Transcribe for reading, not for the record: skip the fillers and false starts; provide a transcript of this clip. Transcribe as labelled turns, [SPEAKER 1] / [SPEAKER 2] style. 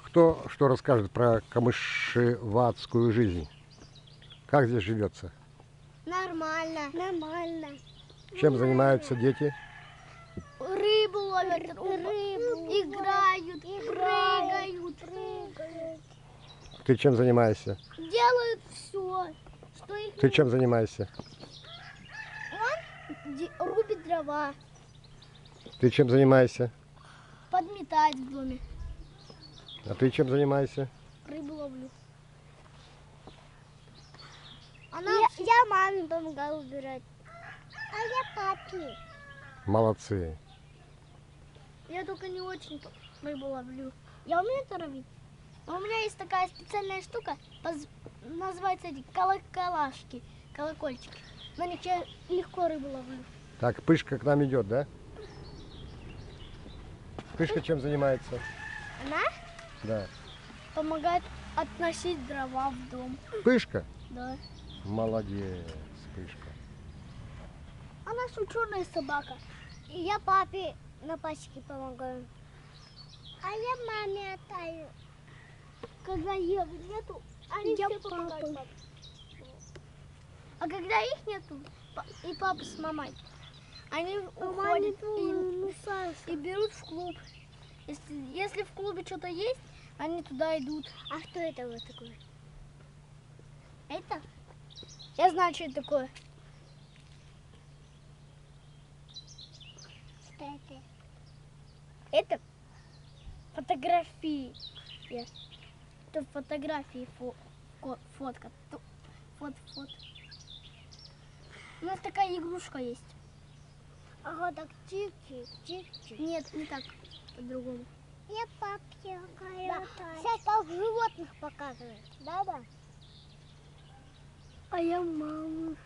[SPEAKER 1] Кто что расскажет про камышеватскую жизнь? Как здесь живется?
[SPEAKER 2] Нормально. Нормально.
[SPEAKER 1] Чем занимаются дети?
[SPEAKER 2] Рыбу ловят, играют, прыгают.
[SPEAKER 1] Ты чем занимаешься?
[SPEAKER 2] Делают все, что их
[SPEAKER 1] Ты чем занимаешься?
[SPEAKER 2] Он рубит дрова,
[SPEAKER 1] Ты чем занимаешься?
[SPEAKER 2] подметает в доме.
[SPEAKER 1] А ты чем занимаешься?
[SPEAKER 2] Рыбу ловлю. Я маме помогаю убирать. А я папе.
[SPEAKER 1] Молодцы.
[SPEAKER 2] Я только не очень рыбу ловлю. Я умею это ловить. Но у меня есть такая специальная штука, называется эти колоколашки, колокольчики. На них я легко рыбу ловлю.
[SPEAKER 1] Так, Пышка к нам идет, да? Пышка чем занимается?
[SPEAKER 2] Она
[SPEAKER 1] Да.
[SPEAKER 2] помогает относить дрова в дом.
[SPEAKER 1] Пышка?
[SPEAKER 2] Да.
[SPEAKER 1] Молодец, Пышка.
[SPEAKER 2] Она ученая собака. И я папе на пасеке помогаю. А я маме оттаю. Когда ее нету, они все помогают папе. А когда их нету, и папа с мамой, они уходят и берут в клуб. Если в клубе что-то есть, они туда идут. А что это вот такое? Это? Я знаю, что это такое. Что это? Это фотографии. Это фотографии, фотка. Фото. У нас такая игрушка есть. Ага, так чик-чик. Нет, не так, по-другому. Я папе да. Сейчас папа животных показывает. Да. А я маму.